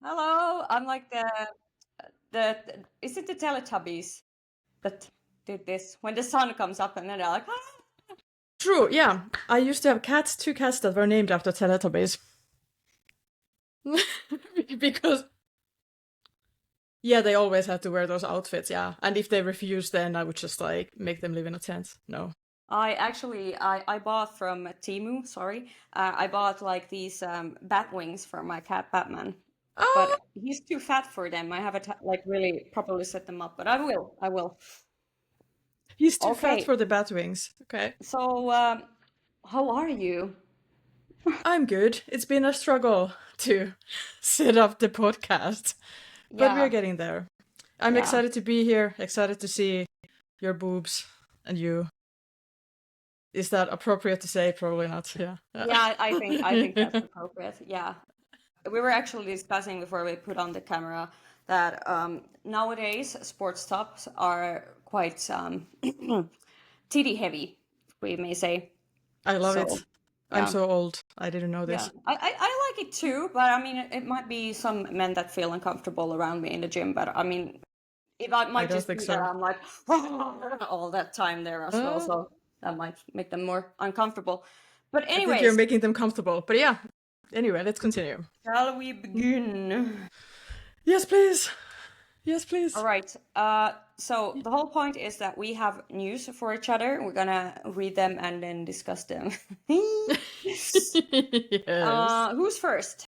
Hello, I'm like the is it the Teletubbies that did this when the sun comes up and then they're like, ah! True, yeah. I used to have two cats that were named after Teletubbies. Because, yeah, they always had to wear those outfits, yeah. And if they refused, then I would just, like, make them live in a tent. No. I bought from Temu, sorry. I bought like these bat wings for my cat Batman, Oh, but he's too fat for them. I haven't like really properly set them up, but I will. I will. he's too fat Okay, for the bat wings. Okay. so how are you? I'm good. It's been a struggle to set up the podcast, but we're Yeah, getting there. I'm yeah. excited to be here, excited to see your boobs and you. Is that appropriate to say? Probably not. Yeah. Yeah, I think that's appropriate. Yeah. We were actually discussing before we put on the camera that nowadays sports tops are quite titty heavy, we may say. I love So it. I'm yeah, so old. I didn't know yeah. this. I like it too, but I mean it might be some men that feel uncomfortable around me in the gym, but I mean it I might don't just think be that so. I'm like all that time there as well, Uh, so that might make them more uncomfortable. But I think you're anyways, making them comfortable. But yeah. Anyway, let's continue. shall we begin? Yes, please. Yes, All please. right. So the whole point is that we have news for each other. We're gonna read them and then discuss them. Yes. Who's first?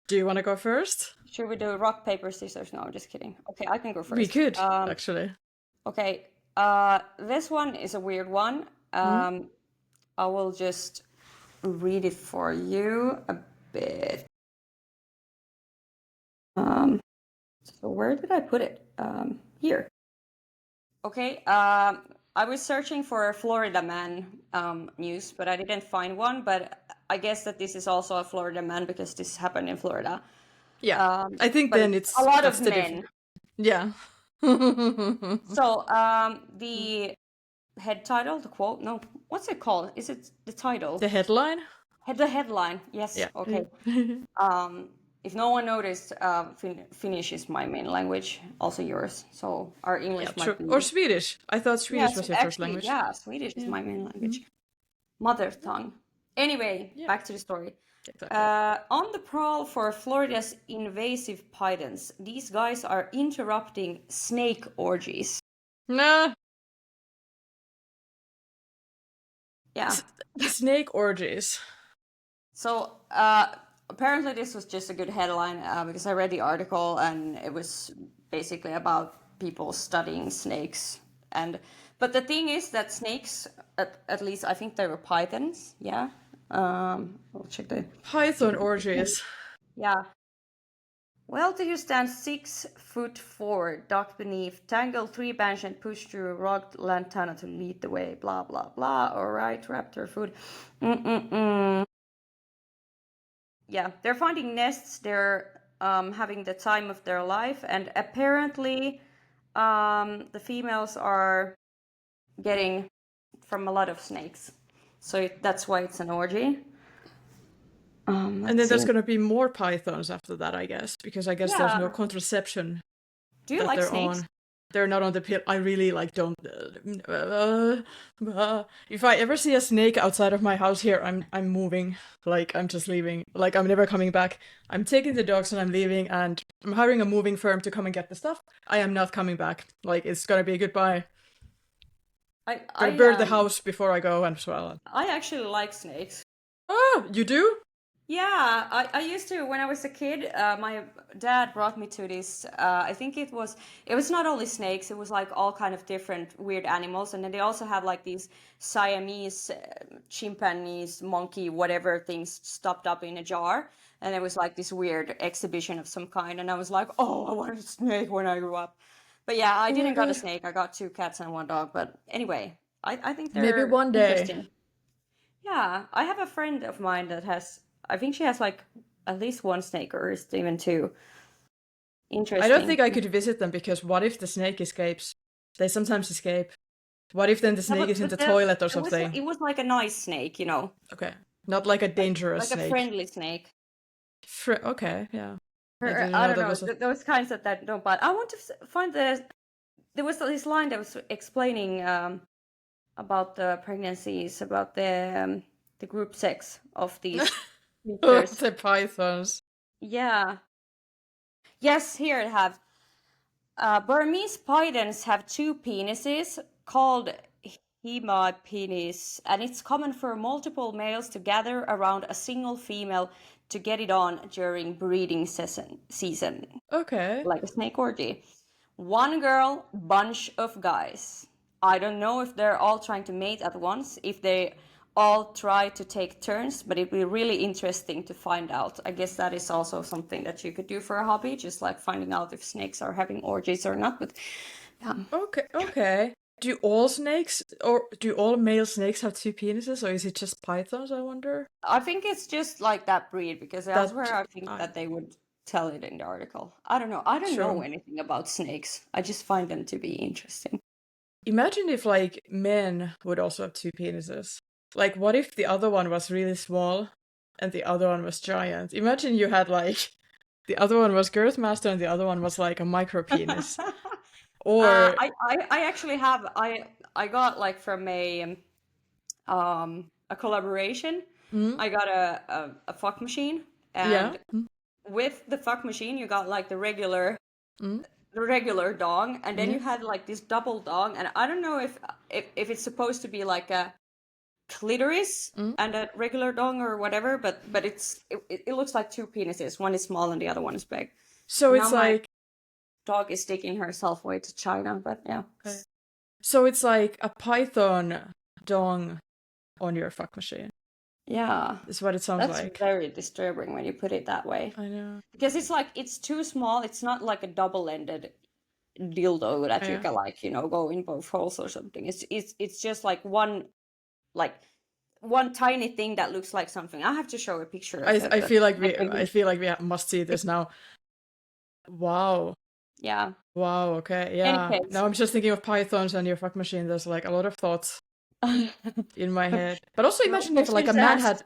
Do you want to go first? Should we do rock, paper, scissors? No, I'm just kidding. Okay, I can go We first. could, actually. Okay. This one is a weird one. Hmm? I will just read it for you a bit. So where did I put it? Here. Okay. I was searching for a Florida man news, but I didn't find one. But I guess that this is also a Florida man because this happened in Florida. Yeah. I think But then it's a lot that's of the difference. men. Yeah. So the head title, the quote, no, what's it called? Is it the title? The headline? The headline. Yes. Yeah. Okay. If no one noticed, Finnish is my main language, also yours. So our Yeah, English true. might be. Or Swedish. I thought Swedish Yes, was your first actually, language. yeah, Swedish is Yeah. my main Mhm. language, mother tongue. Anyway, Yeah. back to the story. Exactly. On the prowl for Florida's invasive pythons, these guys are interrupting snake orgies. Nah. Yeah. Snake orgies. So apparently this was just a good headline because I read the article and it was basically about people studying snakes. But the thing is that snakes, at least I think they were pythons. Yeah. I'll check the Python orgies. yeah. Well, do you stand 6 foot forward, duck beneath, tangle tree branch and push through rugged lantana to lead the way? Blah blah blah. All right, raptor food. Mm-mm-mm. Yeah, they're finding nests. They're having the time of their life, and apparently, the females are getting from a lot of snakes. So that's why it's an orgy. And Let's then see. there's gonna be more pythons after that, I guess, because I guess there's no Yeah. contraception Do you that like they're snakes? on. They're not on the pill. I really like don't. If I ever see a snake outside of my house here, I'm moving. Like I'm just leaving. Like I'm never coming back. I'm taking the dogs and I'm leaving, and I'm hiring a moving firm to come and get the stuff. I am not coming back. Like it's gonna be a goodbye. I Gonna I burn the um house before I go and well. I actually like snakes. Ah, you do? Yeah, I used to when I was a kid. My dad brought me to this. I think it was not only snakes. It was like all kind of different weird animals, and then they also had like these Siamese chimpanzees, monkey, whatever things stopped up in a jar, and it was like this weird exhibition of some kind. And I was like, oh, I wanted a snake when I grew up. But yeah, I Oh my didn't got a god. snake. I got 2 cats and 1 dog. But anyway, I think Maybe they're one day. interesting. Yeah, I have a friend of mine that has, I think she has like at least one snake or even two. I don't Interesting. think I could visit them because what if the snake escapes? They sometimes escape. What if then the Yeah, snake is in the but toilet or something? it was like a nice snake, you know, Okay. Not like a like dangerous like a snake. friendly snake. Okay, yeah. I didn't I know don't that know, was a... those kinds that don't bite. I want to find there was this line that was explaining about the pregnancies, about the group sex of these creatures. the pythons. Yeah. Yes, here I have. Burmese pythons have two penises called hemipenis, and it's common for multiple males to gather around a single female to get it on during breeding season, Okay. like a snake orgy. One girl, bunch of guys. I don't know if they're all trying to mate at once, if they all try to take turns, but it'd be really interesting to find out. I guess that is also something that you could do for a hobby, just like finding out if snakes are having orgies or not. But yeah. Okay. Do all snakes, or do all male snakes have two penises, or is it just pythons, I wonder? I think it's just like that breed, because That elsewhere I think that they would tell it in the article. I don't know. I don't know Sure. anything about snakes. I just find them to be interesting. Imagine if like men would also have two penises. Like, what if the other one was really small and the other one was giant? Imagine you had like the other one was Girthmaster and the other one was like a micro penis. Or I actually have I got like from a collaboration. I got a fuck machine, yeah. and with the fuck machine you got like the regular dong, and then you had like this double dong, and I don't know if it's supposed to be like a clitoris and a regular dong or whatever, but it looks like two penises. One is small and the other one is big. So Now it's my like dog is taking herself away to China, but yeah. okay. So it's like a python dong on your fuck machine. Yeah. Is what it sounds That's like. very disturbing when you put it that way. I know. Because it's like it's too small. It's not like a double-ended dildo that you Yeah. can like, go in both holes or something. It's just like one tiny thing that looks like something. I have to show a picture of it. I feel like I think we must see this now. Wow. yeah. Wow, okay. Any Yeah. case. Now I'm just thinking of pythons and your fuck machine. There's like a lot of thoughts in my head. But also imagine if like a man had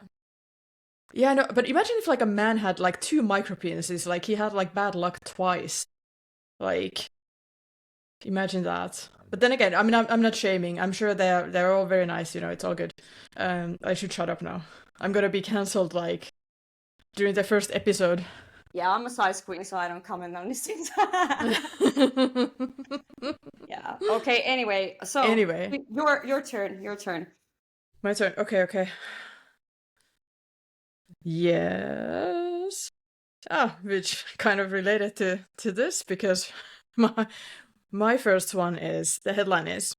yeah, no, but imagine if like a man had like two micro penises, like he had like bad luck twice. Like imagine that. But then again, I mean I'm not shaming. I'm sure they're all very nice, it's all good. I should shut up now. I'm gonna be cancelled like during the first episode. Yeah, I'm a size queen, so I don't comment on these things. Yeah. Okay, anyway. So your turn. Your turn. My turn. Okay. Yes. Which kind of related to this, because my first one is, the headline is,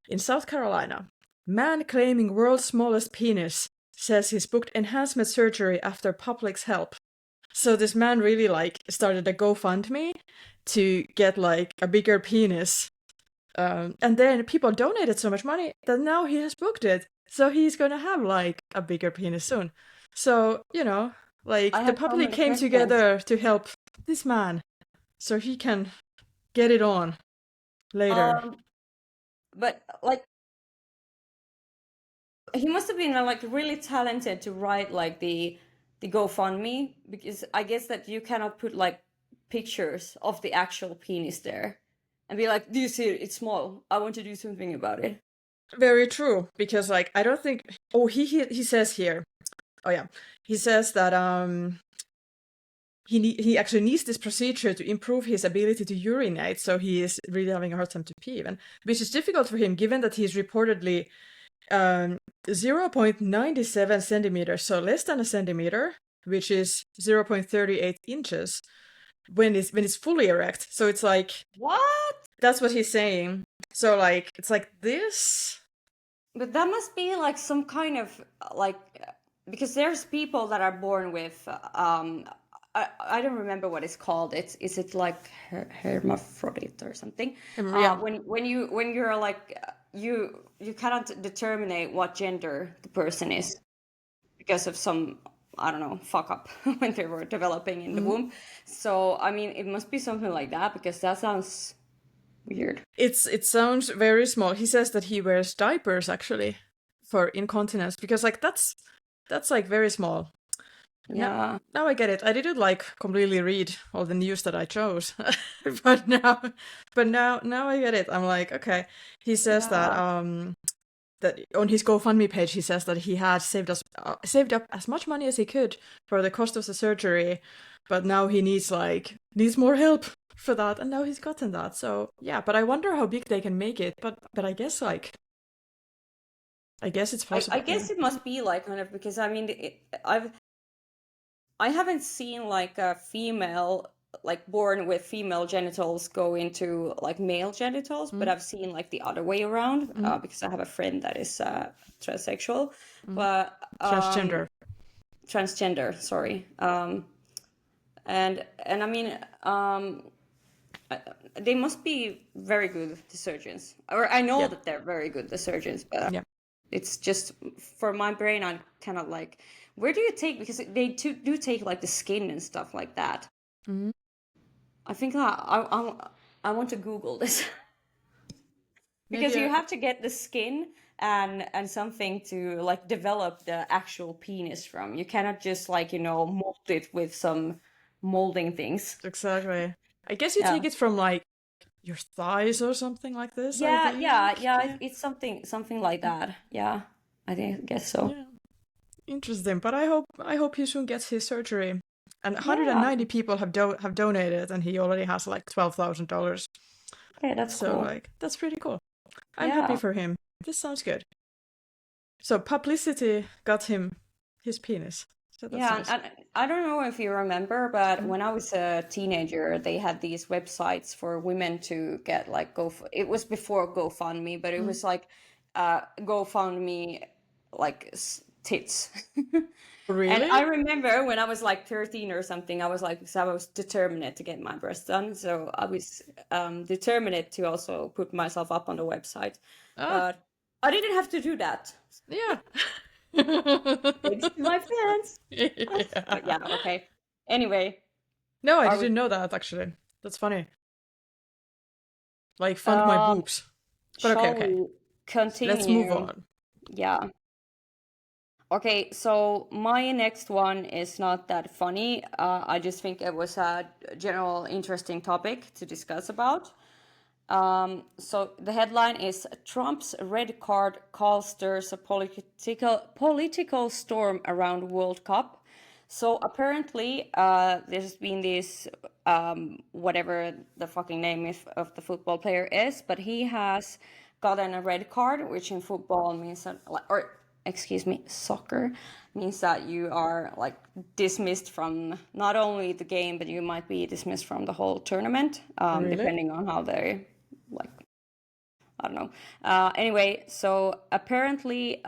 in South Carolina, man claiming world's smallest penis says he's booked enhancement surgery after public's help. So this man really like started a GoFundMe to get like a bigger penis. And then people donated so much money that now he has booked it. So he's gonna have like a bigger penis soon. So, like the public came together to help this man so he can get it on later. But like he must have been like really talented to write like the GoFundMe, because I guess that you cannot put like pictures of the actual penis there and be like, do you see it? It's small. I want to do something about it. Very true, because like I don't think he says here. Oh yeah. He says that he actually needs this procedure to improve his ability to urinate, so he is really having a hard time to pee, even, which is difficult for him given that he's reportedly 0.97 centimeters, so less than a centimeter, which is 0.38 inches when it's fully erect. So it's like, what? That's what he's saying. So like it's like this. But that must be like some kind of like, because there's people that are born with I don't remember what it's called. Is it like hermaphrodite or something? Yeah. When you're like you cannot determine what gender the person is because of some, I don't know, fuck up when they were developing in the womb. So I mean, it must be something like that, because that sounds weird. It sounds very small. He says that he wears diapers actually for incontinence, because like that's like very small. Now, Yeah. now I get it. I didn't like completely read all the news that I chose, but now I get it. I'm like, okay. He says that Yeah. that on his GoFundMe page he says that he had saved up as much money as he could for the cost of the surgery, but now he needs more help for that, and now he's gotten that. So yeah, but I wonder how big they can make it. But I guess it's I possible. Yeah. guess it must be like kind of because I mean I haven't seen like a female like born with female genitals go into like male genitals, but Mm, I've seen like the other way around mm, because I have a friend that is transsexual, mm. but Transgender. transgender, sorry. And I mean uh, they must be very good, the surgeons. Or I know Yeah. that they're very good, the surgeons, but Yeah. it's just for my brain, I'm kind of like, where do you take? Because they do take like the skin and stuff like that. Mm. I think I want to Google this because Maybe you I, have to get the skin and something to like develop the actual penis from. You cannot just like mold it with some molding things. exactly. I guess you Yeah. take it from like your thighs or something like this, I Yeah, yeah, think. yeah. Yeah. It's something like that. Yeah, I guess so. Yeah. Interesting. But I hope he soon gets his surgery. And Yeah. 190 people have donated, and he already has like $12,000. Okay, that's So cool. like that's pretty cool. I'm happy Yeah. for him. This sounds good. So publicity got him his penis. So that's Yeah, nice. and I don't know if you remember, but Mm, when I was a teenager, they had these websites for women to get like it was before GoFundMe, but it mm. was like GoFundMe like tits. And Really? I remember when I was like 13 or something, I was like, because I was determined to get my breast done. So I was determined to also put myself up on the website. Ah, But I didn't have to do that. yeah. Thanks to my fans. But Yeah. yeah, okay. Anyway, No, I are we didn't know that actually. That's funny. Like fund my um boobs. But okay, shall okay. we Let's move continue? on. Yeah. Okay, so my next one is not that funny. I just think it was a general interesting topic to discuss about. So the headline is Trump's red card call stirs a political storm around World Cup. So apparently, there's been this whatever the fucking name of the football player is, but he has gotten a red card, which in football means that, or excuse me, soccer means that you are like dismissed from not only the game, but you might be dismissed from the whole tournament, Really? depending on how they like. I don't know. Anyway, so apparently,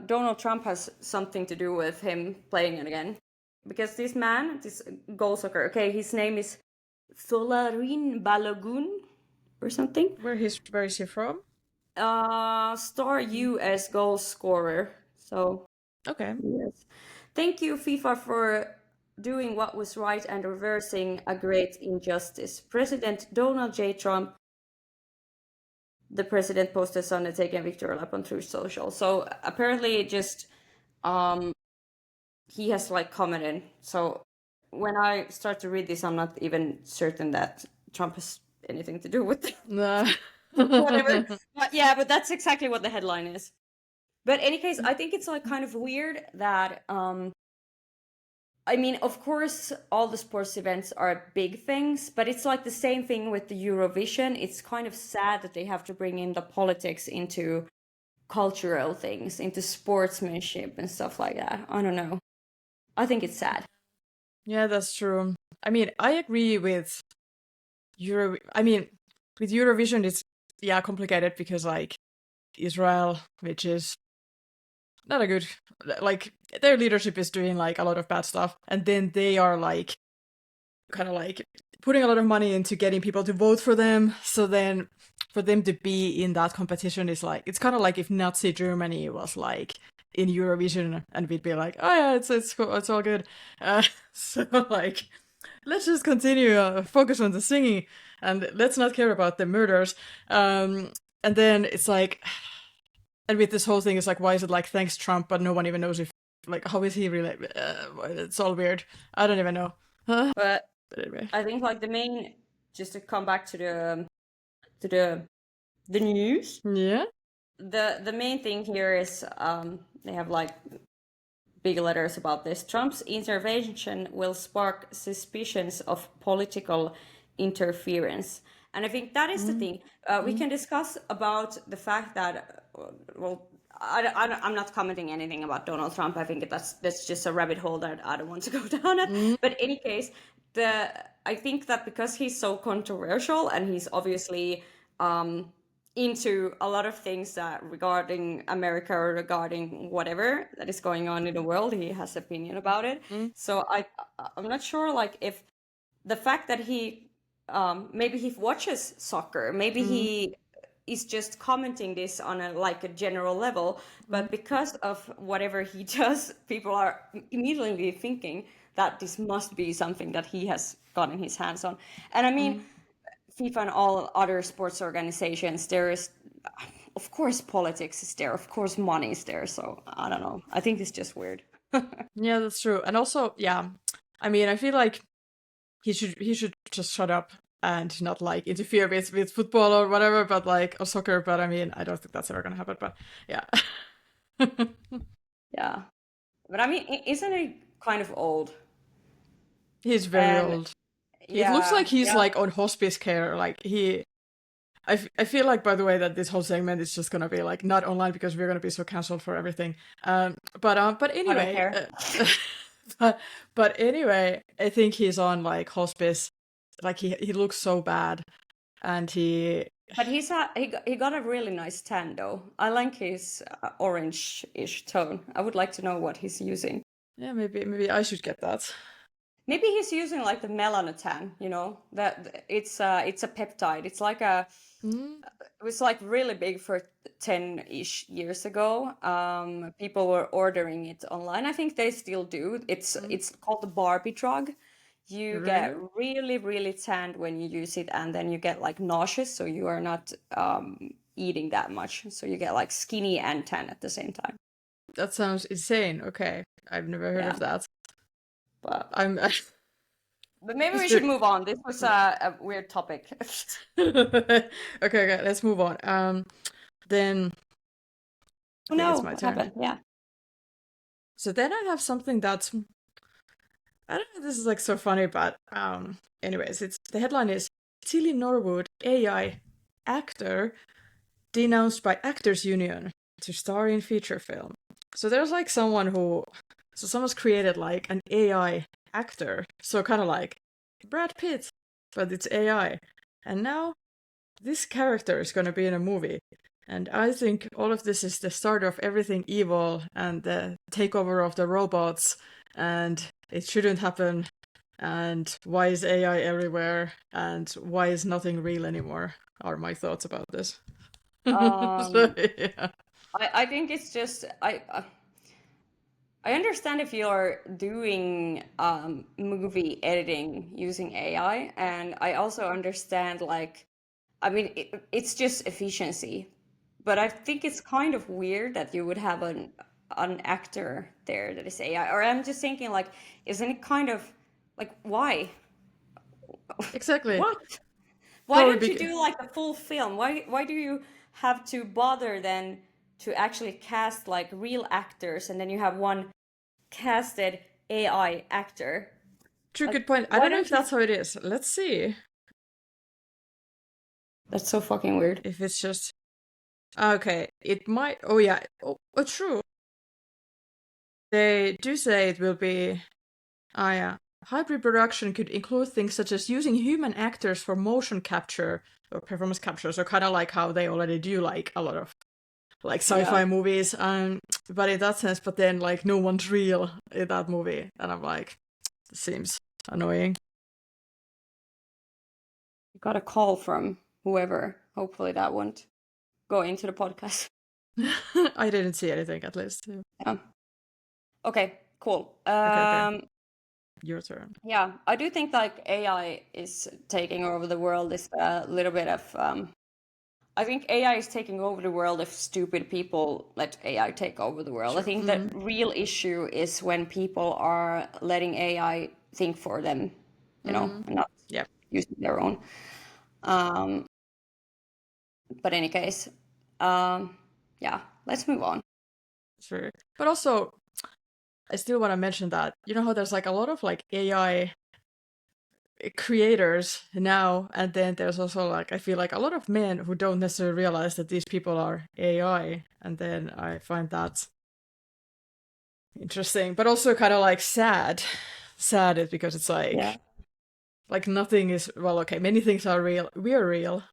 Donald Trump has something to do with him playing it again, because this man, this goal scorer, okay, his name is Tholarin Balogun or something. Where is he from? Star US goal scorer. So Okay. yes, thank you FIFA for doing what was right and reversing a great injustice. President Donald J. Trump, the president, posted Sunday taking a victory lap on Truth Social. So apparently, just um, he has like commented. So when I start to read this, I'm not even certain that Trump has anything to do with it. Nah. Whatever. But yeah, but that's exactly what the headline is. But any case, I think it's like kind of weird that I mean, of course, all the sports events are big things, but it's like the same thing with the Eurovision. It's kind of sad that they have to bring in the politics into cultural things, into sportsmanship and stuff like that. I don't know. I think it's sad. Yeah, that's true. I mean, I agree with I mean, with Eurovision, it's yeah complicated because like Israel, which is not a good like their leadership is doing like a lot of bad stuff, and then they are like kind of like putting a lot of money into getting people to vote for them. So then for them to be in that competition is like it's kind of like if Nazi Germany was like in Eurovision and we'd be like, oh yeah, it's cool, it's all good. So like let's just continue focus on the singing and let's not care about the murders. And then it's like And with this whole thing, it's like, why is it like thanks Trump, but no one even knows if like how is he really? It's all weird. I don't even know. But But anyway, I think like the main, just to come back to to the the news, yeah. the main thing here is they have like big letters about this. Trump's intervention will spark suspicions of political interference. And I think that is the thing. We can discuss about the fact that, well, I'm not commenting anything about Donald Trump. I think that's just a rabbit hole that I don't want to go down at. But in any case, I think that because he's so controversial and he's obviously into a lot of things that regarding America or regarding whatever that is going on in the world, he has opinion about it. So I'm not sure like if the fact that he maybe he watches soccer, maybe he is just commenting this on a like a general level, but because of whatever he does, people are immediately thinking that this must be something that he has gotten his hands on. And I mean, FIFA and all other sports organizations, there is, of course, politics is there, of course, money is there. So I don't know. I think it's just weird. Yeah, that's true. And also, yeah, I mean, I feel like he should just shut up and not like interfere with football or whatever, but like or soccer. But I mean, I don't think that's ever gonna happen. But yeah, Yeah. But I mean, isn't he kind of old? he's very And old. He looks like yeah, he's yeah. like on hospice care. Like I feel like, by the way, that this whole segment is just gonna be like not online because we're gonna be so cancelled for everything. But I don't anyway, care. but anyway, I think he's on like hospice. Like he looks so bad, and But he got a really nice tan though. I like his orange-ish tone. I would like to know what he's using. yeah, maybe I should get that. Maybe he's using like the melanotan, you know, that it's a peptide. It's like a Mm, it was like really big for 10-ish years ago. People were ordering it online. I think they still do. It's called the Barbie drug. You get really? really, really tanned when you use it, and then you get like nauseous, so you are not eating that much. So you get like skinny and tan at the same time. That sounds insane. Okay, I've never heard Yeah, of that. but I'm maybe we just should move on. This was a weird topic. okay. Let's move on. Then Oh I think it's no, my what turn. happened? Yeah. So then I have something that's I don't know if this is like so funny, but anyways, it's the headline is Tilly Norwood, AI actor, denounced by Actors Union to star in feature film. So there's like someone's created like an AI actor, so kind of like Brad Pitt, but it's AI. And now this character is gonna be in a movie. And I think all of this is the start of everything evil and the takeover of the robots, and it shouldn't happen. And why is AI everywhere? And why is nothing real anymore? Are my thoughts about this. So, Um, yeah. I think it's just I understand if you're doing movie editing using AI, and I also understand like I mean it's just efficiency, but I think it's kind of weird that you would have an actor there that is AI. Or I'm just thinking like, isn't it kind of like why? Exactly. What? Why Probably don't you be do like a full film? Why do you have to bother then to actually cast like real actors and then you have one casted AI actor? true Like good point. I why don't know don't if you that's how it is. Let's see That's so fucking weird. if it's just okay. It might. Oh yeah. Oh, true. They do say it will be. Ah yeah. Hybrid production could include things such as using human actors for motion capture or performance capture. So kind of like how they already do like a lot of like Yeah. sci-fi movies. But in that sense, but then like no one's real in that movie, and I'm like, this seems annoying. Got a call from whoever. Hopefully that won't go into the podcast. I didn't see anything at least. Yeah. Okay, cool. Okay, your turn. Yeah, I do think like AI is taking over the world is a little bit of I think AI is taking over the world if stupid people let AI take over the world. I True. think the real issue is when people are letting AI think for them, and not Yeah, using their own. Um, but any case, yeah, let's move on. sure. But also, I still want to mention that you know how there's like a lot of like AI creators now, and then there's also like I feel like a lot of men who don't necessarily realize that these people are AI, and then I find that interesting, but also kind of like sad. Sad is because it's Yeah. like nothing is well, okay, many things are real. We are real.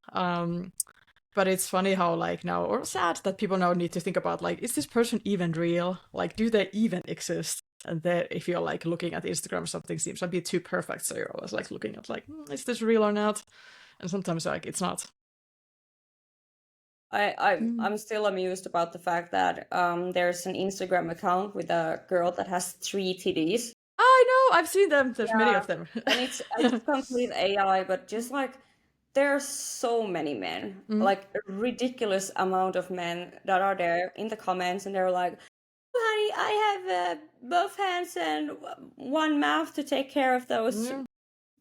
But it's funny how like now, or sad that people now need to think about like, is this person even real? Like, do they even exist? And then if you're like looking at Instagram, something seems a bit too perfect, so you're always like looking at like, is this real or not? And sometimes like it's not. I'm still amused about the fact that there's an Instagram account with a girl that has 3 TDs. I know, I've seen them. There's many Yeah, of them. and it's complete AI, but just like there's so many men, Mm. like a ridiculous amount of men that are there in the comments, and they're like, "Honey, I have both hands and one mouth to take care of those Yeah.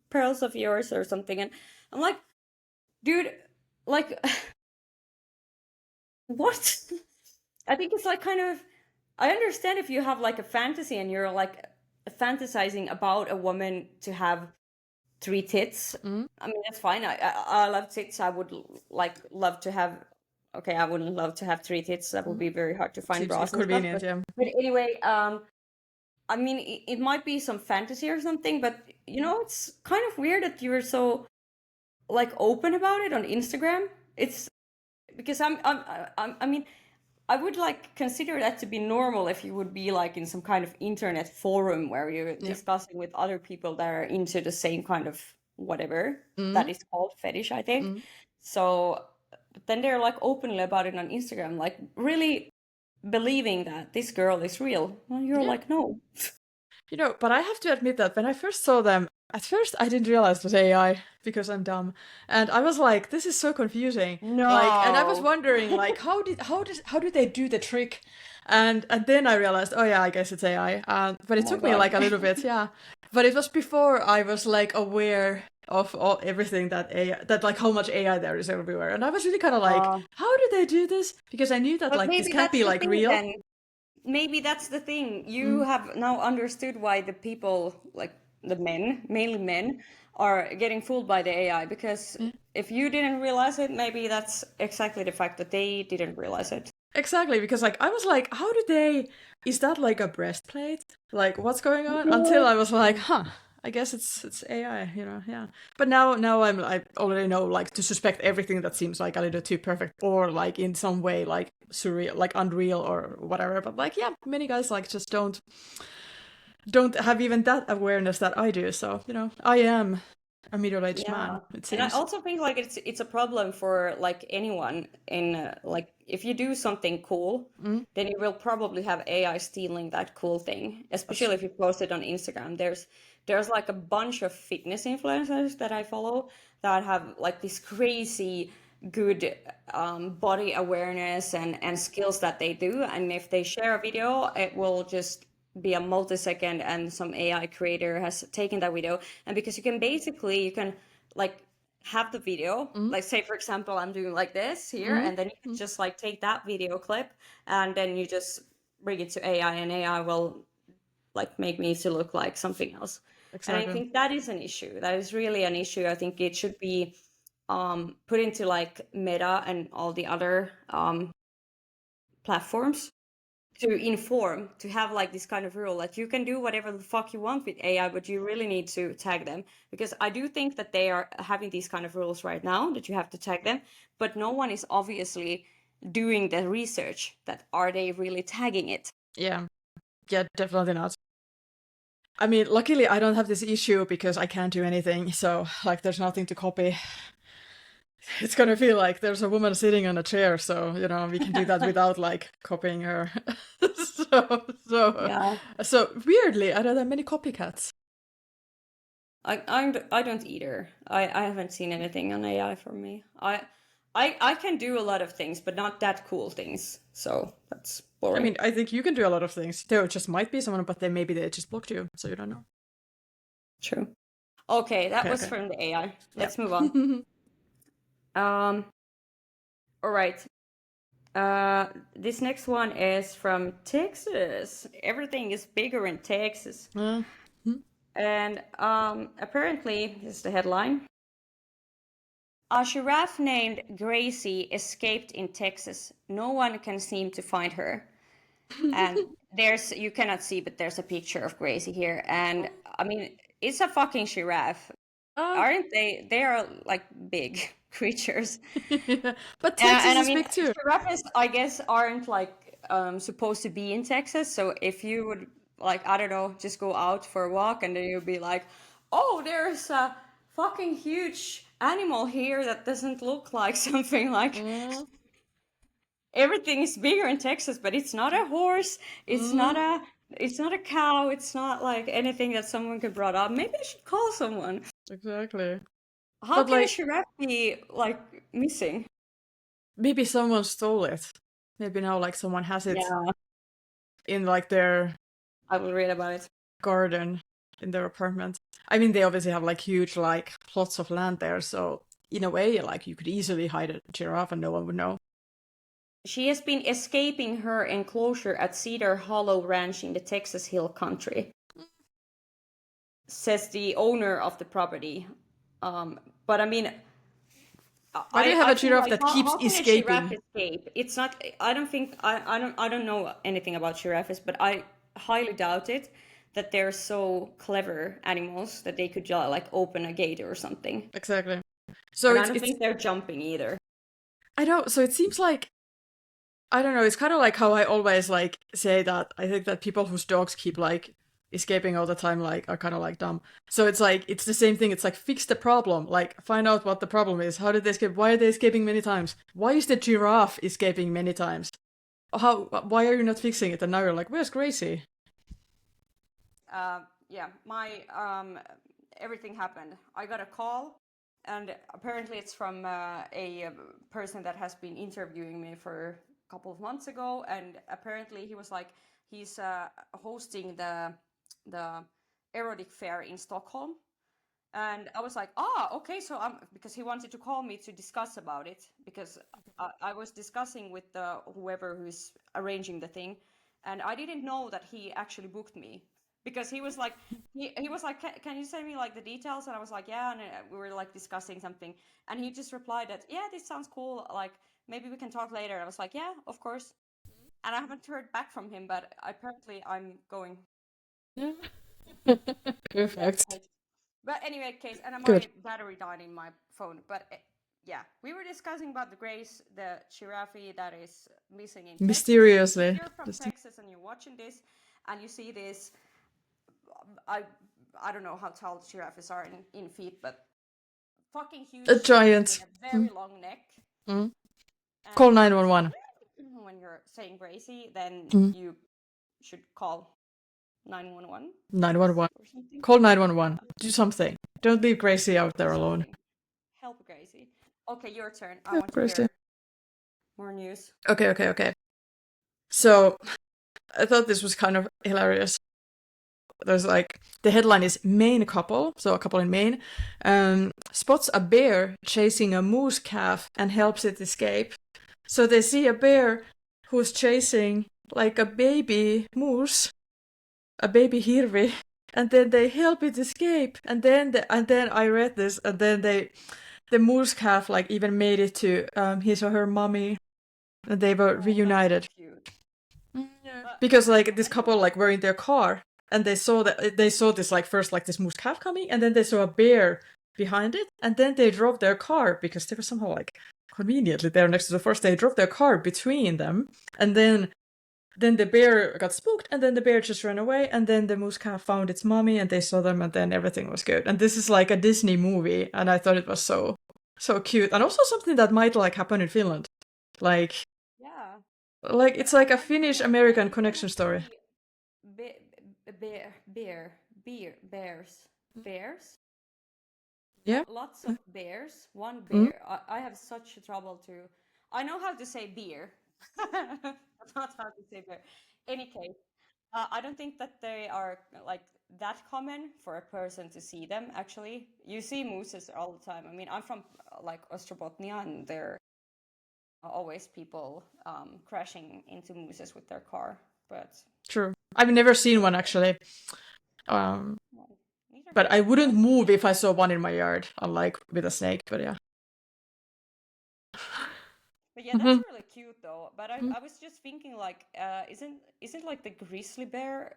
pearls of yours," or something, and I'm like, dude, like, what? I think it's like kind of. I understand if you have like a fantasy and you're like fantasizing about a woman to have 3 tits. Mm. I mean, that's fine. I love tits. I would like love to have. Okay, I wouldn't love to have 3 tits. That would be very hard to find Seems bras and stuff. convenient, yeah. But anyway, I mean, it might be some fantasy or something, but it's kind of weird that you're so like open about it on Instagram. It's because I mean, I would like consider that to be normal if you would be like in some kind of internet forum where you're Yeah. discussing with other people that are into the same kind of whatever that Mm. is called fetish, I think. Mm. So but then they're like openly about it on Instagram, like really believing that this girl is real. Well, you're Yeah. like, no. You know, but I have to admit that when I first saw them, at first I didn't realize it was AI because I'm dumb, and I was like, "This is so confusing." Like, and I was No. wondering, like, how did they do the trick? And then I realized, oh yeah, I guess it's AI. But Oh it my took me God. like a little bit, yeah. But it was before I was like aware of all everything that AI, that like how much AI there is everywhere, and I was really kind of like, Uh, how did they do this? Because I knew that but like this maybe can't that's be the like thing real. then. Maybe that's the thing. You Mm. have now understood why the people, like the men, mainly men, are getting fooled by the AI. Because if you didn't realize it, maybe that's exactly the fact that they didn't realize it. Exactly, because like I was like, how do they? Is that like a breastplate? Like what's going on? Until Yeah. I was like, huh. I guess it's AI, yeah. But now I already know like to suspect everything that seems like a little too perfect or like in some way like surreal, like unreal or whatever. But like yeah, many guys like just don't have even that awareness that I do. So I am a middle-aged Yeah. man. It And I seems. also think like it's a problem for like anyone in like if you do something cool, Mm, then you will probably have AI stealing that cool thing, that's especially true. if you post it on Instagram. There's like a bunch of fitness influencers that I follow that have like this crazy good body awareness and skills that they do. And if they share a video, it will just be a multi-second and some AI creator has taken that video. And because you can like have the video, Mm, like say for example, I'm doing like this here, mm, and then you can mm. just like take that video clip and then you just bring it to AI and AI will like make me to look like something else. And I Exactly. think that is an issue. That is really an issue. I think it should be put into like Meta and all the other platforms to inform, to have like this kind of rule that you can do whatever the fuck you want with AI, but you really need to tag them. Because I do think that they are having these kind of rules right now that you have to tag them, but no one is obviously doing the research that are they really tagging it. Yeah. Yeah, definitely not. I mean, luckily I don't have this issue because I can't do anything, so like there's nothing to copy. It's gonna feel like there's a woman sitting on a chair, so we can do that without like copying her. so so Yeah. so weirdly, are there many copycats? I don't either. I haven't seen anything on AI for me. I can do a lot of things, but not that cool things. So that's I boring. mean, I think you can do a lot of things. There just might be someone, but then maybe they just blocked you, so you don't know. True. Okay, that Okay, was okay. from the AI. Yeah. Let's move on. Um, all right. This next one is from Texas. Everything is bigger in Texas. Uh, hmm. And apparently, this is the headline. A giraffe named Gracie escaped in Texas. No one can seem to find her. And you cannot see, but there's a picture of Gracie here. And I mean, it's a fucking giraffe. Ah, Aren't they? They are like big creatures. yeah. But Texas And I is mean, big too. giraffes, I guess, aren't like supposed to be in Texas. So if you would like, I don't know, just go out for a walk and then you'll be like, oh, there's a fucking huge animal here that doesn't look like something like Mm, everything is bigger in Texas, but it's not a horse, mm, it's not a cow, it's not like anything that someone could brought up. Maybe I should call someone. exactly. How But can a like, giraffe be like missing? maybe someone stole it. Maybe now like someone has it Yeah, in like their I will read about it. garden in their apartment. I mean, they obviously have like huge like plots of land there, so in a way, like you could easily hide a giraffe and no one would know. She has been escaping her enclosure at Cedar Hollow Ranch in the Texas Hill Country, says the owner of the property. But I mean, Why do you have I a feel giraffe like that keeps how can a giraffe escaping? escape? It's not. I don't think. I don't know anything about giraffes, but I highly doubt it that they're so clever animals that they could like open a gate or something. Exactly. So And I it's don't it's think they're jumping either. I don't. So it seems like I don't know. It's kind of like how I always like say that I think that people whose dogs keep like escaping all the time like are kind of like dumb. So it's like it's the same thing. It's like fix the problem. Like find out what the problem is. How did they escape? Why are they escaping many times? Why is the giraffe escaping many times? How? Why are you not fixing it? And now you're like, where's Gracie? Yeah, my everything happened. I got a call, and apparently it's from a person that has been interviewing me for a couple of months ago, and apparently he was like he's hosting the erotic fair in Stockholm. And I was like, okay. So because he wanted to call me to discuss about it because I was discussing with the whoever who's arranging the thing, and I didn't know that he actually booked me because he was like, he was like, can you send me like the details? And I was like, yeah. And we were like discussing something, and he just replied that, yeah, this sounds cool. Like maybe we can talk later. I was like, yeah, of course. And I haven't heard back from him, but apparently I'm going. Yeah. Yeah. Perfect. But anyway, case, and Good. my battery died in my phone. But yeah, we were discussing about the giraffe that is missing in Texas. So if Mysteriously. you're from Just Texas and you're watching this, and you see this, I I don't know how tall giraffes are in feet, but fucking a huge thing with giant. a very Mm, long neck. mm. And Call if it's 911. when you're saying Gracie, then Mm. you should call 911, I guess, 911. or something. Call 911. Do something. Don't leave Gracie out Do there alone. something. Help Gracie. Okay, your turn. I Yeah, want to Gracie. hear more news. Okay, okay, okay. So I thought this was kind of hilarious. There's like the headline is Maine couple, so a couple in Maine, spots a bear chasing a moose calf and helps it escape. So they see a bear who's chasing like a baby moose, a baby hirvi, and then they help it escape. And then I read this, and then the moose calf like even made it to his or her mommy, and they were Oh, that's so reunited. cute. Yeah. But Because like this I don't couple know. like were in their car and they saw this like first like this moose calf coming and then they saw a bear behind it and then they drove their car because they were somehow like conveniently there next to the forest. They drove their car between them and then the bear got spooked and then the bear just ran away and then the moose calf found its mommy and they saw them and then everything was good. And this is like a Disney movie and I thought it was so cute and also something that might like happen in Finland. Like Yeah. But it's like a actually, Finnish I American think there connection must story. be bears. Bears? Yeah. Lots of bears. One Mm. bear. I have such trouble to. I know how to say beer, but not how to say bear. Any case, I don't think that they are like that common for a person to see them. Actually, you see mooses all the time. I mean, I'm from like Ostrobotnia, and there are always people crashing into mooses with their car. But True. I've never seen one actually. Um, well, neither but have I I. wouldn't But move if I saw one in my yard, unlike with a snake. But yeah. But yeah, that's Hmm. really cute though. But I was just thinking like, isn't like the grizzly bear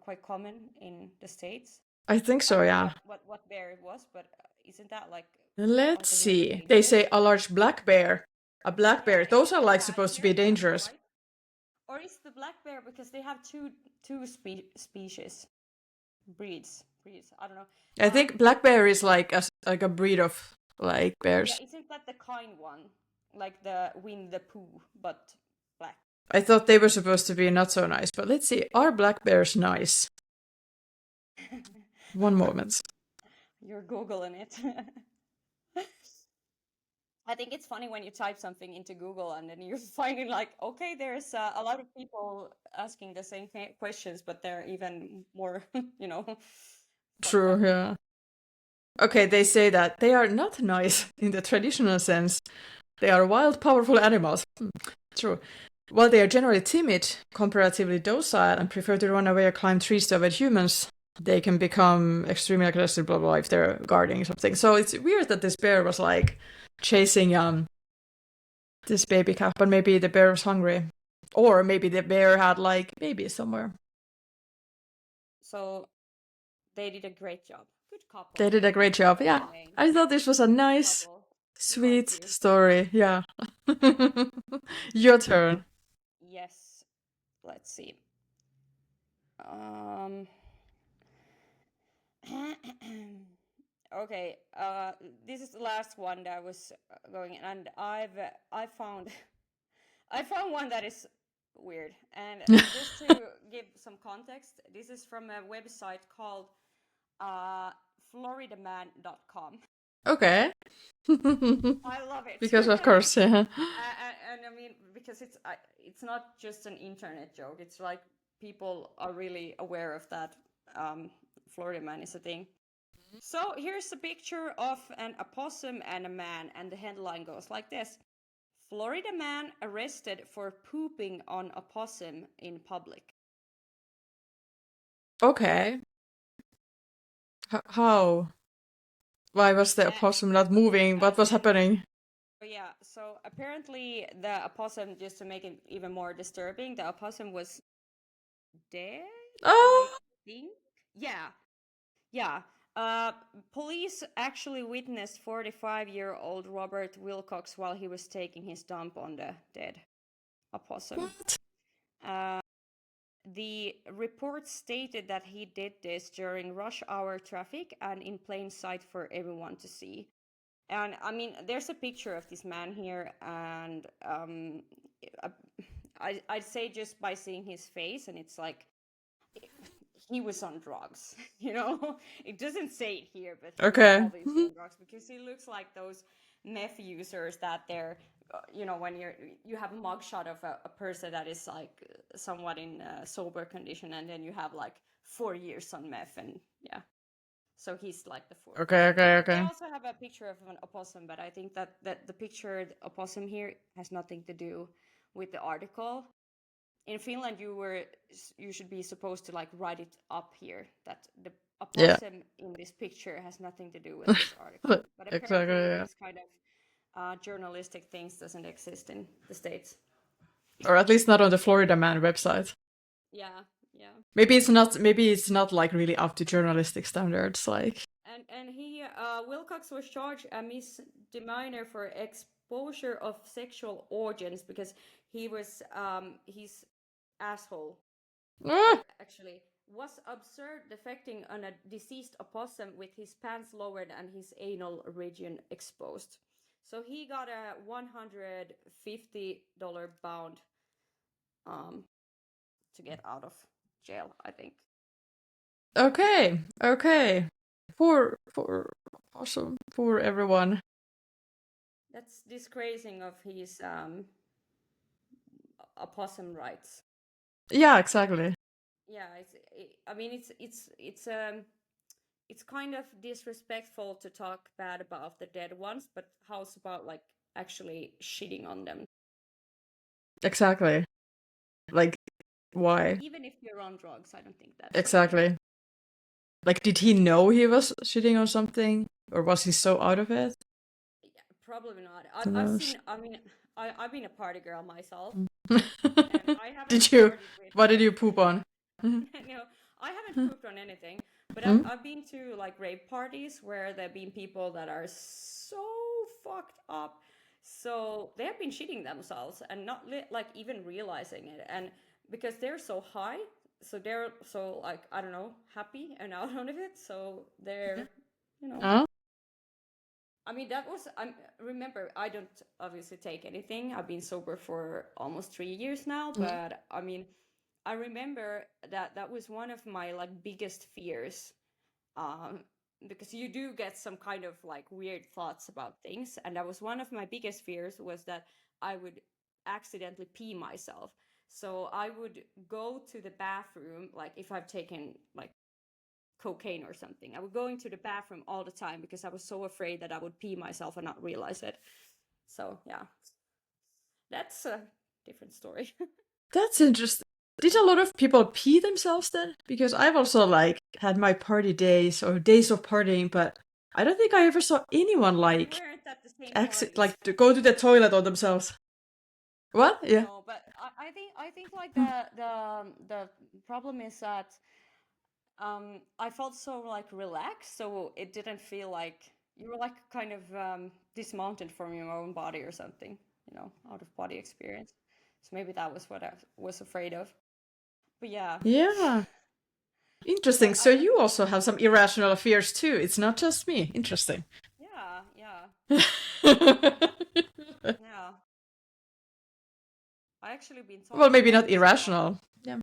quite common in the States? I think I so. don't know Yeah. what bear it was, but isn't that like, Let's aren't they really see. They say dangerous? a large black bear. A black Yeah, bear. Those are a like black supposed to be bear, that's dangerous. right. Or is the black bear because they have two species breeds? I don't know. I think black bear is like like a breed of like Yeah, bears. isn't that the kind one, like the Winnie the Pooh, but black? I thought they were supposed to be not so nice, but let's see. Are black bears nice? One moment. You're googling it. I think it's funny when you type something into Google and then you're finding like, okay, there's a lot of people asking the same questions, but they're even more, you know, fucked True, up. yeah. Okay, they say that they are not nice in the traditional sense. They are wild, powerful animals. True. While they are generally timid, comparatively docile, and prefer to run away or climb trees to avoid humans, they can become extremely aggressive, blah blah, if they're guarding something. So it's weird that this bear was like chasing this baby calf, but maybe the bear was hungry. Or maybe the bear had like babies somewhere. So they did a great job. Good They couple. did a great job. That's Yeah. the main. I thought this was a Good nice, couple. We like sweet you. story. Yeah. Your turn. Yes. Let's see. Um. Okay. This is the last one that I was going, and I found I found one that is weird. And just to give some context, this is from a website called uh, floridaman.com. Okay. I love it. Because of course, yeah. And I mean, because it's not just an internet joke. It's like people are really aware of that. Florida man is a thing. So here's a picture of an opossum and a man, and the headline goes like this: Florida man arrested for pooping on opossum in public. Okay. How? Why was the Uh, opossum not moving? What was happening? yeah, so apparently the opossum, just to make it even more disturbing, the opossum was dead, I Oh, think. Yeah, yeah. Uh, Police actually witnessed 45-year-old Robert Wilcox while he was taking his dump on the dead opossum. what? Uh, The report stated that he did this during rush hour traffic and in plain sight for everyone to see. And I mean, there's a picture of this man here, and uh, I'd say just by seeing his face, and it's like he was on drugs, you know? It doesn't say it here, but he was Okay. obviously on drugs because he looks like those meth users that they're, when you have a mugshot of a person that is like somewhat in sober condition, and then you have like 4 years on meth, and yeah. So he's like the fourth Okay, person. okay, They okay. also have a picture of an opossum, but I think that the pictured opossum here has nothing to do with the article. In Finland, you should be supposed to like write it up here that the Yeah. opossum in this picture has nothing to do with this article. But Exactly, apparently, yeah. this kind of journalistic things doesn't exist in the States. Or at least not on the Florida Man website. Yeah, yeah. Maybe it's not like really up to journalistic standards, like. And he Wilcox was charged a misdemeanor for exposure of sexual organs because he was his asshole Ah, actually was observed defecting on a deceased opossum with his pants lowered and his anal region exposed. So he got a $150 bound um, to get out of jail, I think. okay, okay. For Also, poor everyone. That's disgracing of his opossum rights. Yeah, exactly. Yeah, I mean, it's kind of disrespectful to talk bad about the dead ones, but how's about like actually shitting on them? Exactly. Like, why? Even if you're on drugs, I don't think that's okay. Exactly. Like, did he know he was shitting on something? Or was he so out of it? Yeah, probably not. Who I've knows? seen. I mean, I've been a party girl myself, and I haven't Did you? partied with What did like you poop on? no, I haven't pooped on anything, but I've been to like rave parties where there've been people that are so fucked up, so they have been shitting themselves and not like even realizing it, and because they're so high, so they're so like I don't know happy and out of it, so they're you know. Huh? I mean, that was, I remember, I don't obviously take anything. I've been sober for almost 3 years now, but I mean, I remember that that was one of my like biggest fears, um, because you do get some kind of like weird thoughts about things, and that was one of my biggest fears was that I would accidentally pee myself. So I would go to the bathroom, like if I've taken like cocaine or something. I would go into the bathroom all the time because I was so afraid that I would pee myself and not realize it. So yeah, that's a different story. That's interesting. Did a lot of people pee themselves then? Because I've also like had my party days or days of partying, but I don't think I ever saw anyone We like weren't at the same exit parties. like to go to the toilet on themselves. What? Yeah. No, but I think like the problem is that I felt so like relaxed, so it didn't feel like you were like kind of dismounted from your own body or something, out of body experience. So maybe that was what I was afraid of. But yeah, Yeah. Interesting. but So I don't. you also have some irrational fears too. It's not just me. Interesting. Yeah, yeah, yeah. I actually been Well, talking maybe about not this a lot irrational. Yeah.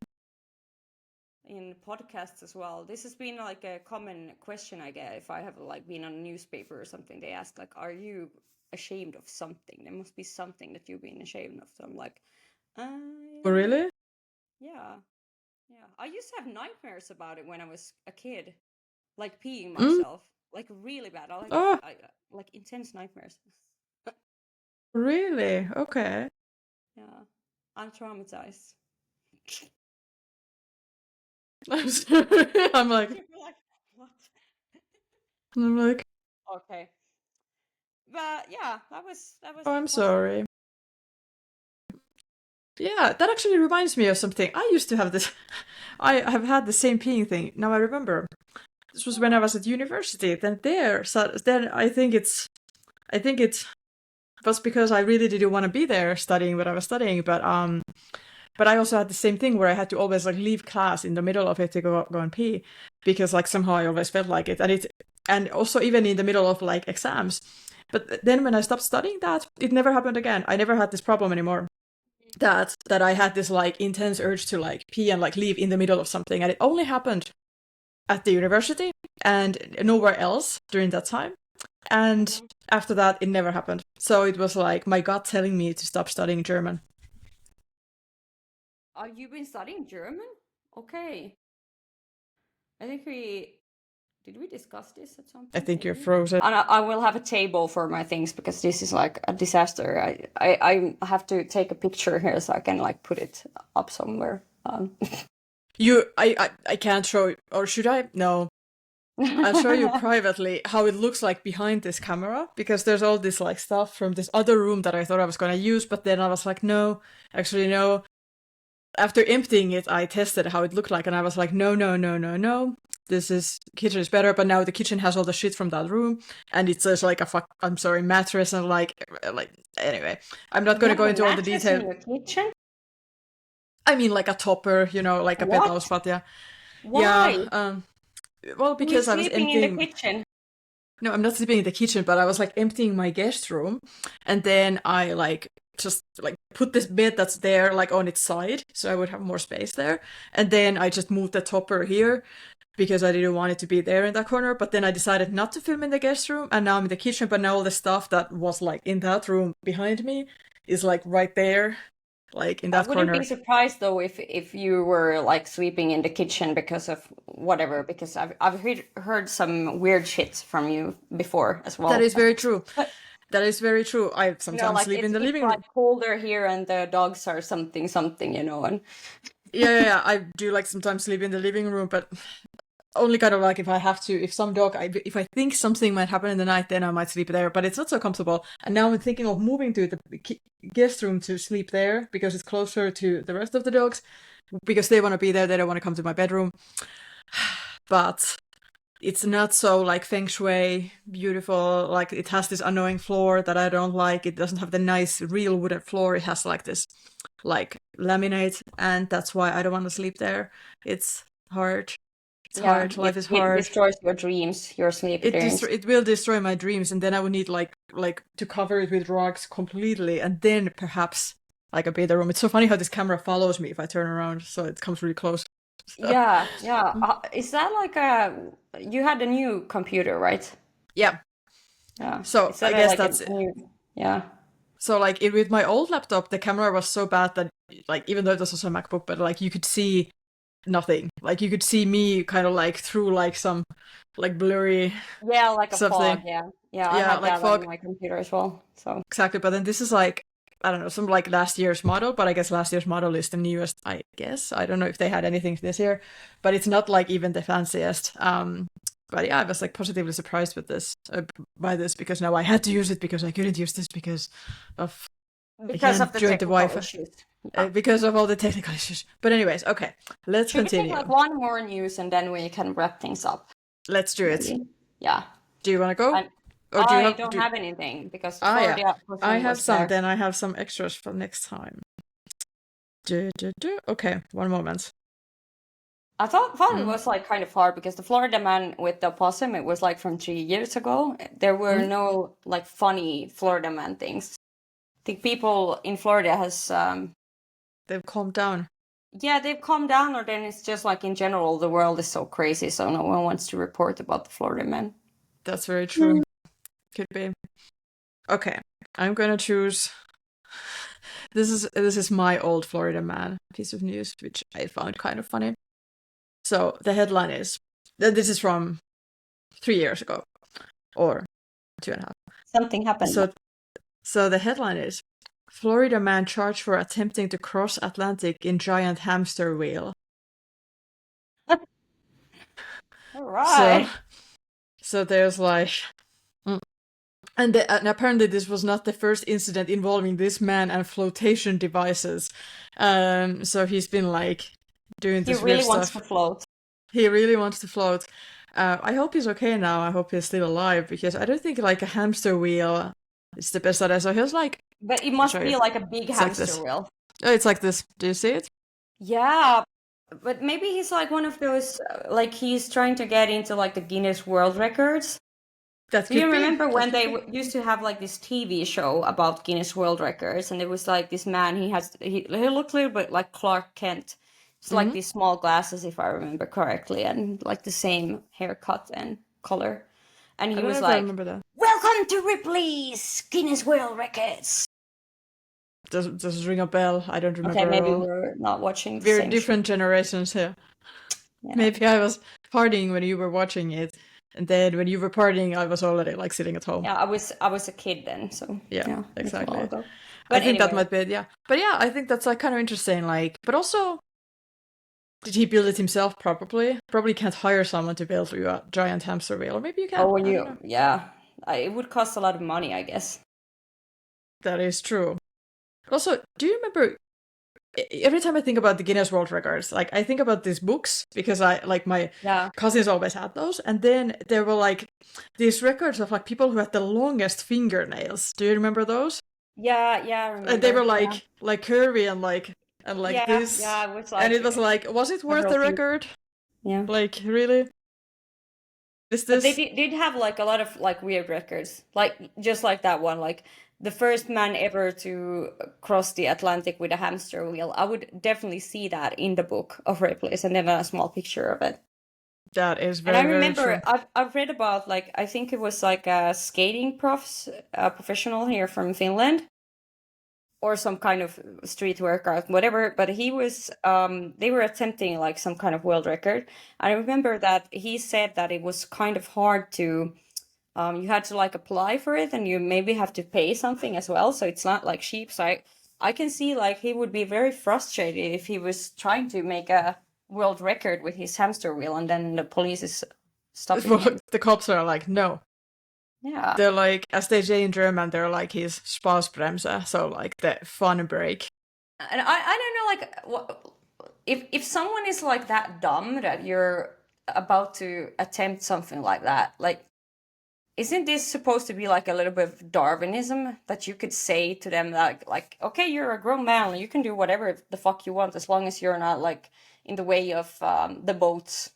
in podcasts as well. This has been like a common question I get if I have like been on a newspaper or something. They ask like, "Are you ashamed of something? There must be something that you've been ashamed of." So I'm like, Oh, yeah, really? yeah, yeah. I used to have nightmares about it when I was a kid, like peeing Mm. myself, like really bad. Oh, Like intense nightmares. really? Okay. Yeah, I'm traumatized. I'm sorry. I'm like, You're like, what? I'm like, Okay. But yeah, that was oh, the I'm opossum. sorry. Yeah, that actually reminds me of something. I used to have this. I have had the same peeing thing. Now I remember. This was when I Oh, was at university. Then there, so then I think it was because I really didn't want to be there studying what I was studying. But I also had the same thing where I had to always like leave class in the middle of it to go and pee, because like somehow I always felt like it, and also even in the middle of like exams. But then when I stopped studying that, it never happened again. I never had this problem anymore. That I had this like intense urge to like pee and like leave in the middle of something, and it only happened at the university and nowhere else during that time. And hmm. after that, it never happened. So it was like my gut telling me to stop studying German. You been studying German? Okay. I think we did we discuss this at some I point, think you're maybe? frozen. And I will have a table for my things because this is like a disaster. I have to take a picture here so I can like put it up somewhere. I can't show, or should I? No, I'll show you privately how it looks like behind this camera, because there's all this like stuff from this other room that I thought I was gonna use, but then I was like, no, actually no. After emptying it, I tested how it looked like, and I was like, no, no, no, no, no. This is kitchen is better, but now the kitchen has all the shit from that room, and it's just like I'm sorry, mattress and like anyway. I'm not You gonna have go a into all the mattress in detail. your kitchen? I mean, like a topper, like a What? pedalspatja. Yeah. Why? Well, Who because is I was sleeping in the emptying. kitchen? No, I'm not sleeping in the kitchen, but I was like emptying my guest room, and then I like just like put this bed that's there like on its side, so I would have more space there, and then I just moved the topper here, because I didn't want it to be there in that corner. But then I decided not to film in the guest room, and now I'm in the kitchen. But now all the stuff that was like in that room behind me is like right there, like in I that wouldn't be corner. surprised though if you were like sleeping in the kitchen because of whatever, because I've heard some weird shit from you before as That well. is very true. But That is very true. I you know, sometimes like sleep in the it's living like room. colder here and the dogs are something something, you know, and Yeah. I do like sometimes sleep in the living room, but only kind of like if I have to. If some dog, if I think something might happen in the night, then I might sleep there. But it's not so comfortable. And now I'm thinking of moving to the guest room to sleep there because it's closer to the rest of the dogs. Because they want to be there, they don't want to come to my bedroom. But it's not so like feng shui beautiful. Like it has this annoying floor that I don't like. It doesn't have the nice real wooden floor. It has like this like laminate, and that's why I don't want to sleep there. It's hard. It's yeah, hard. Life is it hard. destroys your dreams, your sleep dreams. It will destroy my dreams, and then I would need like to cover it with rugs completely, and then perhaps I can be in the room. It's so funny how this camera follows me if I turn around, so it comes really close. So, Yeah, yeah. Is that like you had a new computer, right? yeah. Yeah. So Is I that guess like a that's it. new? Yeah. So like with my old laptop, the camera was so bad that like even though it was also a MacBook, but like you could see nothing. Like you could see me kind of like through like some like blurry Yeah, like a something. fog. Yeah. Yeah, I Yeah, had like that on fog. my computer as well. So, Exactly. But then this is like I don't know, some like last year's model, but I guess last year's model is the newest, I guess. I don't know if they had anything this year, but it's not like even the fanciest. But yeah, I was like positively surprised with this by this because now I had to use it because I couldn't use this because of I because of can't the join the technical Wi-Fi issues. Yeah. because of all the technical issues. But anyways, okay, let's Should we take continue. like one more news and then we can wrap things up? Let's do it. Maybe. Yeah. Do you want to go, And or do you I have don't do? have anything because the Ah, yeah, Florida I person have was some. there. Then I have some extras for next time. Okay, one moment. I thought it Mm, was like kind of hard because the Florida man with the opossum, it was like from 3 years ago. There were mm. no like funny Florida man things. I think people in Florida has They've calmed down. yeah, they've calmed down, or then it's just like in general the world is so crazy, so no one wants to report about the Florida man. That's very true. Could be. Okay, I'm gonna choose. This is my old Florida man piece of news, which I found kind of funny. So the headline is this is from 3 years ago or 2.5. Something happened. So the headline is Florida man charged for attempting to cross Atlantic in giant hamster wheel. All So right. so there's like mm, and apparently this was not the first incident involving this man and flotation devices. So he's been like doing He this weird really wants to stuff. float. He really wants to float. I hope he's okay now. I hope he's still alive because I don't think like a hamster wheel is the best idea. So he's like, But it I'll must show be you. like a big It's like hamster this. wheel. Oh, it's like this. Do you see it? Yeah, but maybe he's like one of those, like he's trying to get into like the Guinness World Records. That Do you could be. remember That when could they be. used to have like this TV show about Guinness World Records, and it was like this man, he looked a little bit like Clark Kent. It's like Hmm. these small glasses, if I remember correctly, and like the same haircut and color. And I he don't know was if I like, remember that. "Welcome to Ripley's Guinness World Records." Does it ring a bell? I don't Okay, remember at maybe all. we're not watching the We're same show. different generations here. Yeah. Maybe I was partying when you were watching it, and then when you were partying, I was already like sitting at home. Yeah, I was a kid then, so Yeah, yeah, it's a while exactly. ago. I But think that anyway, might be it, yeah. But yeah, I think that's like kind of interesting. Like, but also, did he build it himself? Probably. Probably can't hire someone to build you a giant hamster wheel. Or maybe you can. oh, I don't know. yeah, it would cost a lot of money, I guess. That is true. Also, do you remember? Every time I think about the Guinness World Records, like I think about these books because I like my Yeah, cousins always had those, and then there were like these records of like people who had the longest fingernails. Do you remember those? yeah, I And they were remember. Yeah, like curvy and like this, yeah, it was and it was like like, was it worth several the feet. record? Yeah, Like really? Is but they this? did have like a lot of like weird records, like just like that one, like the first man ever to cross the Atlantic with a hamster wheel. I would definitely see that in the book of Ripley's, and then a small picture of it. That is And I very, very true. remember I've read about like I think it was like a skating professional here from Finland or some kind of street workout, whatever. But he was they were attempting like some kind of world record. I remember that he said that it was kind of hard to you had to like apply for it and you maybe have to pay something as well. So it's not like cheap. So I can see like he would be very frustrated if he was trying to make a world record with his hamster wheel and then the police is stopping Well, him. the cops are like, no. Yeah. They're like, as they say in German, they're like his Spaßbremse, so like the fun brake. And I don't know like what, if someone is like that dumb that you're about to attempt something like that, like isn't this supposed to be like a little bit of Darwinism that you could say to them like okay, you're a grown man, you can do whatever the fuck you want as long as you're not like in the way of the boats,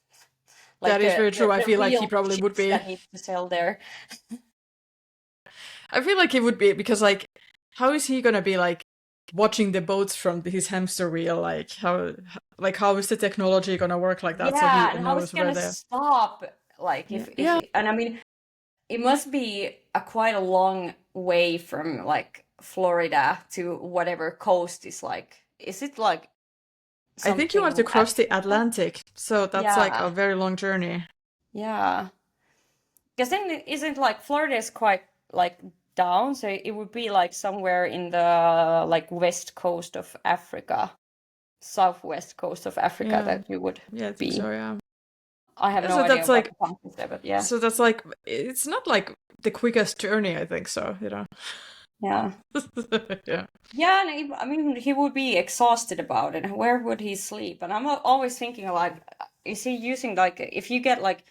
like That is very true. I the feel like he real probably would ships be. that need to sail there. I feel like he would be because like, how is he gonna be like watching the boats from his hamster wheel? Like how is the technology gonna work like that so he Yeah, and how is knows he where gonna they're? stop? Like Yeah, if yeah. and I mean it must be a quite a long way from like Florida to whatever coast is like. Is it like I think you want to something cross the Africa? Atlantic, so that's like a Yeah, very long journey. yeah. Because then it isn't like Florida is quite like down, so it would be like somewhere in the like west coast of Africa, southwest coast of Africa Yeah, that you would yeah, I think be. so. Yeah. I have Yeah, no so idea that's about like the countries there, but yeah, it's not like the quickest journey. I think so. You know. yeah. Yeah. Yeah, and I mean, he would be exhausted about it. Where would he sleep? And I'm always thinking, like, is he using like if you get like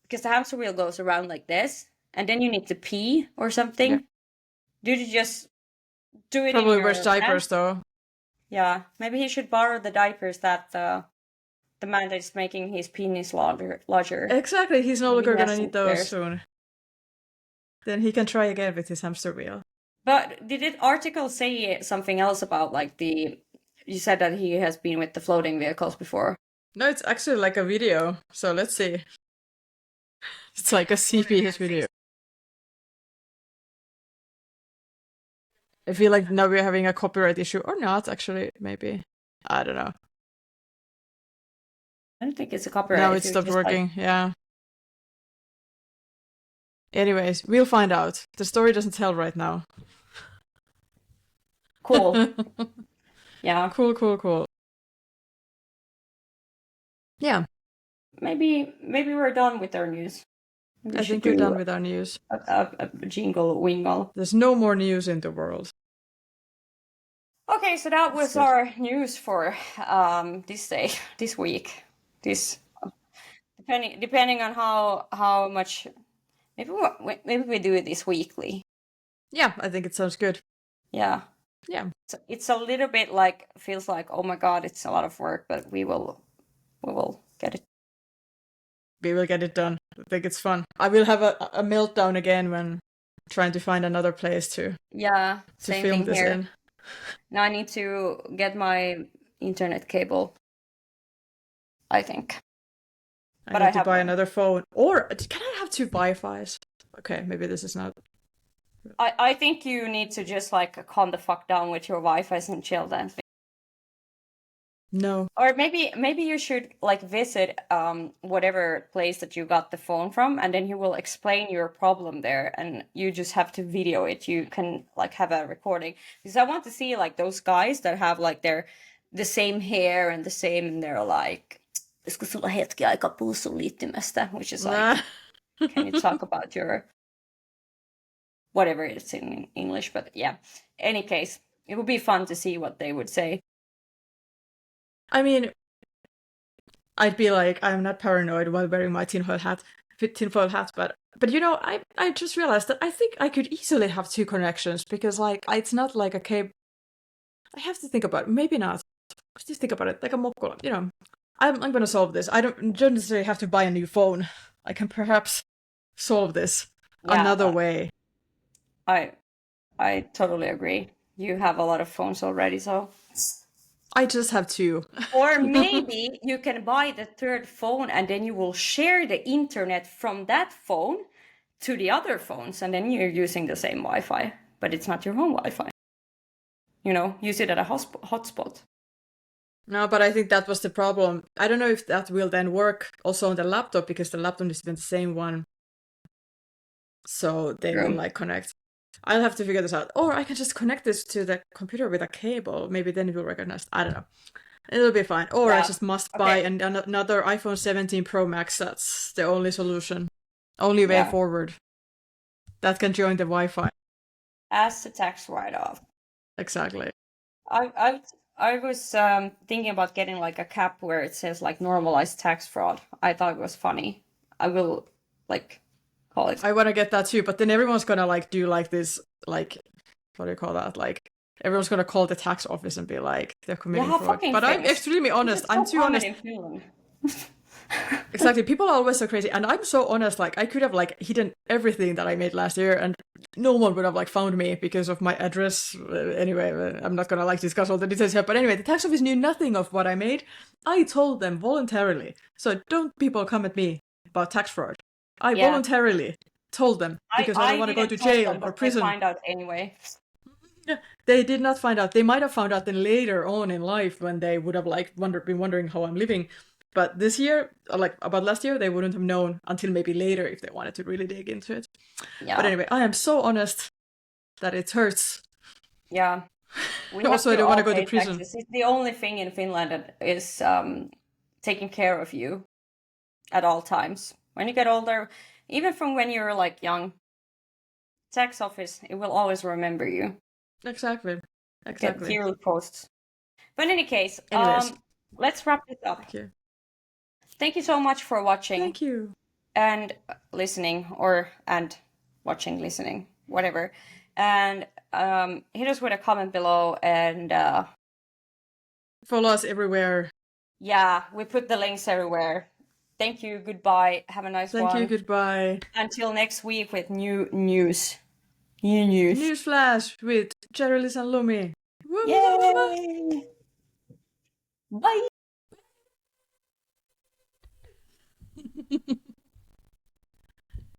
because the hamster wheel goes around like this, and then you need to pee or Yeah. something. Do you just do it in Probably wears your diapers pants? though. Yeah, maybe he should borrow the diapers that the man that is making his penis larger. Exactly. He's no Maybe he longer gonna has some need those spares. soon. Then he can try again with his hamster wheel. But did it article say something else about like the? You said that he has been with the floating vehicles before. No, it's actually like a video. So let's see. It's like a CP video. I feel like now we're having a copyright issue or not. Actually, maybe. I don't know. I don't think it's a Now copyright it issue. stopped Just like working. Yeah. Anyways, we'll find out. The story doesn't tell right now. cool. Yeah. Cool, cool, cool. Yeah, Maybe we're done with our news. Maybe we I should think we're do done with our news. a jingle wingle. There's no more news in the world. Okay, so that That's was good. our news for this day, this week, this depending on how much. Maybe we do it this weekly. Yeah, I think it sounds good. Yeah. Yeah, It's a little bit like feels like oh my god, it's a lot of work, but we will get it. we will get it done. I think it's fun. I will have a meltdown again when trying to find another place Yeah, to same film thing this here. in. Now I need to get my internet cable, I think. I But I need to have buy one. another phone. Or can I have two Wi-Fis? Okay, maybe this is not. I think you need to just like calm the fuck down with your Wi-Fi and chill then. No. Or maybe you should like visit whatever place that you got the phone from and then you will explain your problem there and you just have to video it. You can like have a recording. Because I want to see like those guys that have like the same hair and the same and they're like "Olisiko sulla hetki aika puhua sun liittymästä?" Which is like can you talk about your whatever it's in English, but yeah. Any case, it would be fun to see what they would say. I mean, I'd be like, I'm not paranoid while wearing my tinfoil hat, but you know, I just realized that I think I could easily have two connections because like it's not like a cable. I have to think about it. Maybe not. Just think about it, like a mokkola. You know, I'm gonna solve this. I don't necessarily have to buy a new phone. I can perhaps solve this Yeah, another way. I I totally agree. You have a lot of phones already, so I just have two. Or maybe you can buy the third phone and then you will share the internet from that phone to the other phones, and then you're using the same Wi-Fi, but it's not your home Wi-Fi. Use it at a hotspot. No, but I think that was the problem. I don't know if that will then work also on the laptop, because the laptop is the same one. So they will like connect. I'll have to figure this out. Or I can just connect this to the computer with a cable. Maybe then it will recognize. I don't know. It'll be fine. Or I just must buy another iPhone 17 Pro Max. That's the only solution. Only way forward. That can join the Wi-Fi. As a tax write-off. Exactly. I was thinking about getting like a cap where it says like normalized tax fraud. I thought it was funny. I will like call it. I want to get that too, but then everyone's gonna like do like this, like, what do you call that? Like everyone's gonna call the tax office and be like they're committing fraud. But I'm extremely honest. I'm too honest. Exactly. People are always so crazy, and I'm so honest. Like I could have like hidden everything that I made last year, and no one would have like found me because of my address. Anyway, I'm not gonna like discuss all the details here. But anyway, the tax office knew nothing of what I made. I told them voluntarily. So don't people come at me about tax fraud. I voluntarily told them because I don't want to go to jail or prison. They find out anyway. They did not find out. They might have found out then later on in life when they would have like been wondering how I'm living. But this year, like about last year, they wouldn't have known until maybe later if they wanted to really dig into it. Yeah. But anyway, I am so honest that it hurts. Yeah. Also, I don't want to go to prison. Taxes. It's the only thing in Finland that is taking care of you at all times. When you get older, even from when you're like young, tax office, it will always remember you. Exactly. Get yearly posts. But in any case, let's wrap this up. Thank you. Thank you so much for watching. Thank you. And listening, and watching, listening, whatever. And hit us with a comment below and follow us everywhere. Yeah, we put the links everywhere. Thank you. Goodbye. Have a nice one. Thank you. Goodbye. Until next week with new news. New news. Newsflash with Cheryllis and Lumi. Yay! Bye.